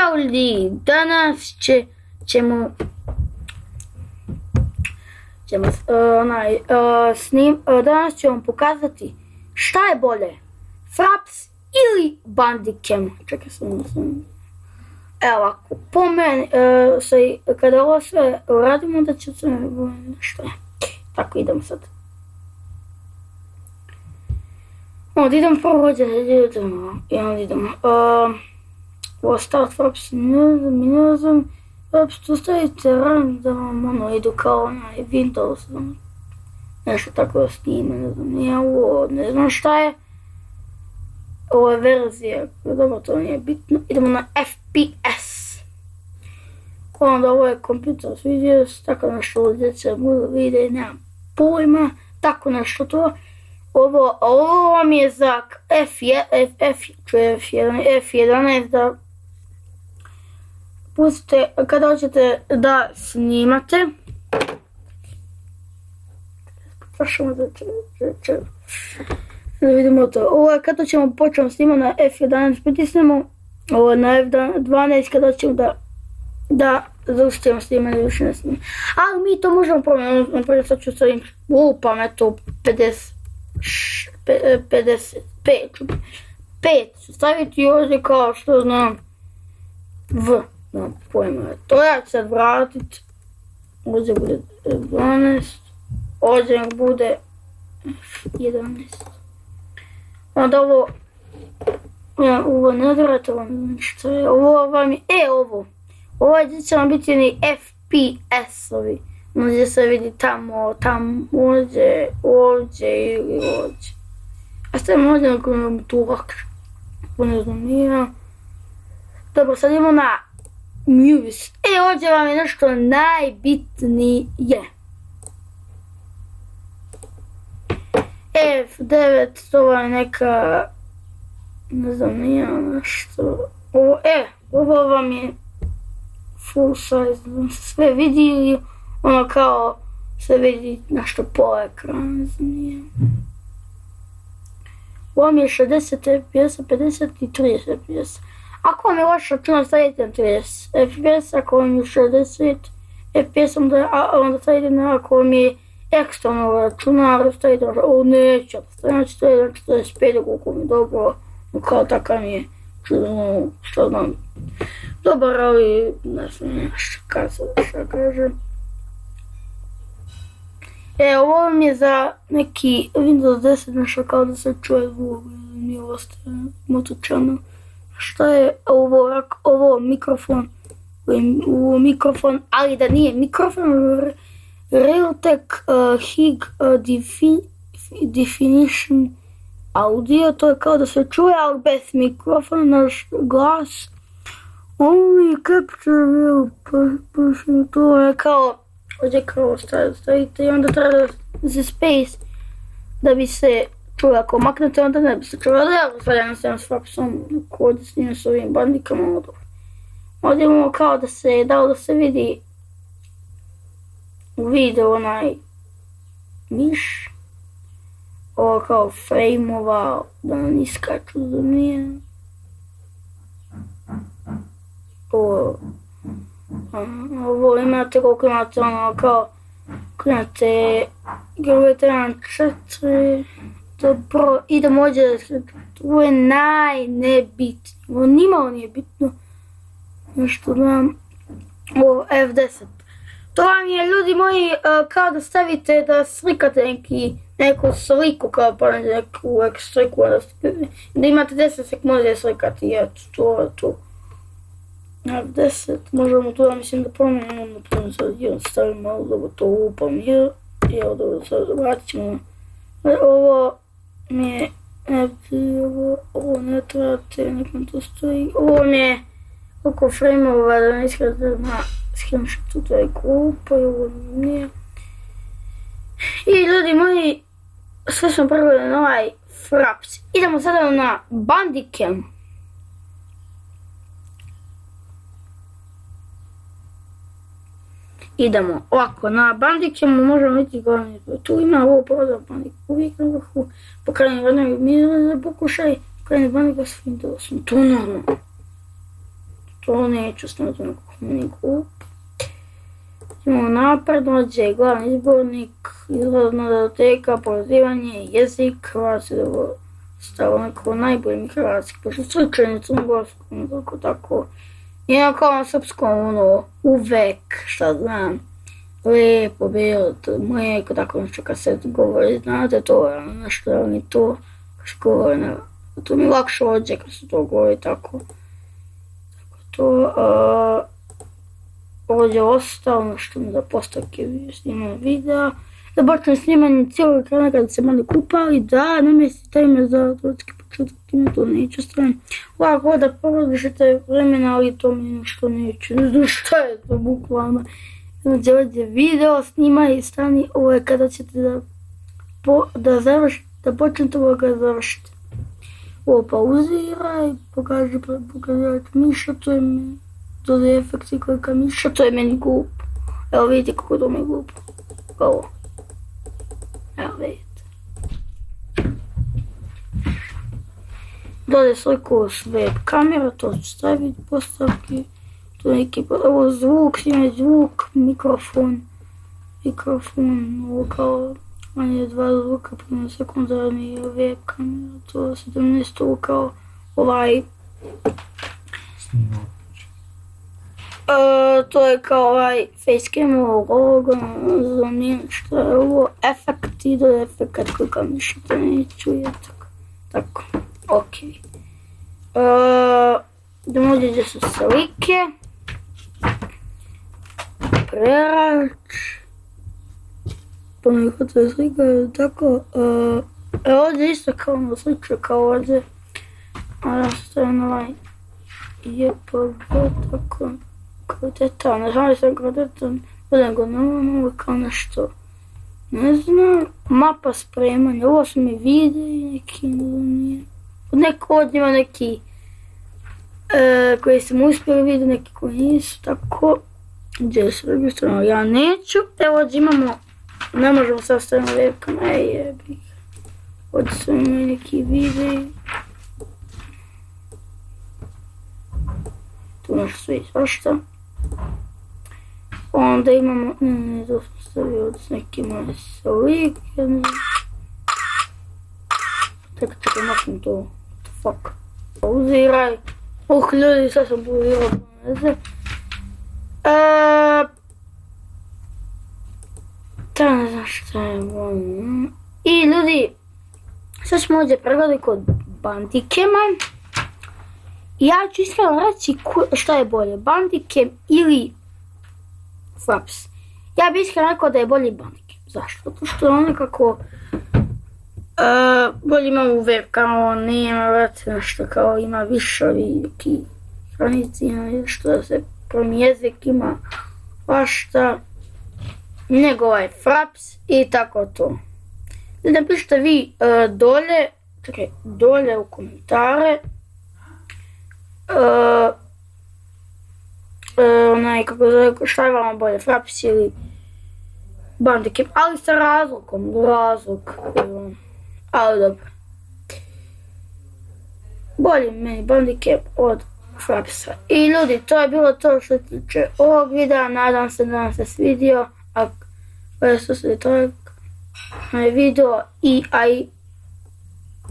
Ćao ljudi, danas ćemo danas ću vam pokazati šta je bolje, Fraps ili Bandicam. Čekaj sam. Evo ovako, po meni, kada ovo sve uradimo, onda ću se nešto. Tako idemo sad. Onda idemo prvo ovdje, idemo. Ovo start Fraps, ne znam, Fraps tu stavite random, idu kao onaj Windows, nešto tako da snima, ne znam šta je. Ovo je verzija, dobro to nije bitno, idemo na FPS. Onda ovo je Computer Videos, tako nešto djeca vide, nemam pojma, tako nešto to. Ovo vam je za F11 da pustite kada hoćete da snimate. Da vidimo to. Ovo je kada ćemo početi snimati na F11, pritisnemo. Ovo je na F12 kada ćemo da zaustavimo snimanje, više ne snimamo. Ali mi to možemo promijeniti. Naprijed sad ću stavim pametu 55 ću staviti ovdje kao što znam pojma je to. Ja ću sad vratit, ovdje bude 12, ovdje bude 11. Onda ovo ne vrate vam što je, ovo vam je, ovo će vam biti ni FPS-ovi, gdje se vidi tamo, ovdje ili ovdje. A stavimo ovdje na kojem vam tu lakše, ne znam, nije. Dobro, sad idemo na Muse. Ovdje vam je nešto najbitnije. F9, to vam je neka, ne znam, nije nešto. Ovo vam je full size, sve vidi ili ono kao se vidi nešto po ekranu, ne znam, nije. Ovo mi je 60 fps, 50 i 30 fps. Ako vam je vaš računar, stavite na 30 fps, ako vam je 60 fps, onda stavite na, ako vam je eksterno računar, stavite na, neću, stavite na 45, koliko mi je dobro, kao takav mi je, što znam, dobar, ali ne znam šta kažem. Ovo mi je za neki Windows 10, nešto kao da se čuje zvuk, nije ostaje motučano. Šta je ovo mikrofon, ali da nije mikrofon, Realtek Hig Definition Audio, to je kao da se čuje, ali bez mikrofona, naš glas. Only Capture to je kao, ovdje kao stavite i onda treba za space da bi se čuo, ako maknete onda ne bi se čuo, ali ja stavljam s Frapsom, ako ovdje snimam s ovim bandikama, ovdje imamo kao da se vidi u videu onaj miš, ovo kao frame-ova, da nam iskaču da nije. Ovo imate koliko imate ono kao, imate gledajte 1.4, dobro, idemo ovdje, ovo je najnebitnije, ovo nimalo nije bitno, nešto znam, ovo F10. To vam je, ljudi moji, kao da stavite da slikate neku sliku, kao pa neku sliku, da imate 10 sekundi slikati, eto, to je to. F10, možemo tu, mislim da promijenimo, napravimo sad jedan stavimo malo, dobro to upam, evo dobro sad vratit ćemo. Ovo mi je, ovo ne trebate, nekom to stoji, ovo mi je koliko frame-ova da ne iskazate na screenshotu, to je grupa i ovo nije. I ljudi moji, sve smo pregledali na ovaj Fraps. Idemo sada na Bandicam. Idemo ovako, na Bandicamu možemo vidjeti glavni, tu ima ovo prozor Bandicam, uvijek na vrhu, pokrajnje vrnjeg mira za pokušaj, pokrajnje Bandicam s Windowsom, to normalno. to neću staviti nekog mini glup. Imamo napred, dođe glavni izbornik, izlazna datoteka, pozivanje, jezik, hrvatski, dobro stavo neko najboljim hrvatski, pošto sličanje crnogorskom, tako. I kao na srpskom, uvek, šta znam, lepo, bilo, mlijeko, tako nešto kad se govori, znate to, nešto, ali to, kad se govori, to mi lakše ođe kad se to govori, tako. To, ovdje ostalo, nešto mi da postavke snimam videa, da počnem snimanje cijelog ekrana kada se mali kupali, da, namjesti timer za otvorski početak, time to neću staviti. Ovako da porodišete vremena, ali to mi nešto neću, ne znam šta je to bukvalno. Znači ovdje video snima i stani, ovo je kada ćete da završite, da počnete ovo kada završite. Ovo pauziraj, pokazivajte miša, to je mi, dodaj efekti klika miša, to je meni glup. Evo vidite kako to mi je glup. Ovo. Evo vidite. Dodaj sliku s web kamera, to ću staviti postavki. To je neki, ovo zvuk, snimaj zvuk, mikrofon, ovo kao manje 2 zvuka prema sekundarni web kamera, to 17 kao ovaj. To je kao ovaj facecam, ovo zamijen što je ovo, efekt, ide efekt koliko miša, to ne čuje, tako, okej. Idemo ovdje gdje su slike, prerač, ponekad to je slika, tako, ovdje isto kao ono sliče, kao ovdje, a stavim ovaj JPG, tako, kvalitetan, ne znam sam kvalitetan, budem ga novo kao nešto, ne znam, mapa spremanja, ovo su mi videi neki, ne znam nije, neko od njima neki koji sam uspjeli vidjeti, neki koji nisu, tako, gdje su registrovano, ja neću, evo ovdje imamo, ne možemo sad staviti webcam, jebih, ovdje su imali neki videi, tu nešto sve i svašta. Onda imamo, ne, to sam stavio ovdje s nekim slike, čekaj, maknem to, what the fuck, pauziraj, ljudi, sad sam pauzirao, ne znam šta je ovo, i ljudi, sad smo ovdje pregledali kod Bandicama. Ja ću iskreno reći šta je bolje, Bandicam ili Fraps. Ja bih iskreno rekao da je bolji Bandicam. Zašto? Zato što on nekako bolje ima u webcamu, on nema vrati nešto kao ima više ovih stranici, ima nešto da se promi jezik, ima vašta, nego ovaj Fraps i tako to. Napišite vi dolje u komentare šta je vama bolje, Fraps ili Bandicam, ali sa razlikom, ali dobro. Bolje meni Bandicam od Frapsa. I ljudi, to je bilo to što se tiče ovog videa, nadam se da vam se svidio, ako je to video i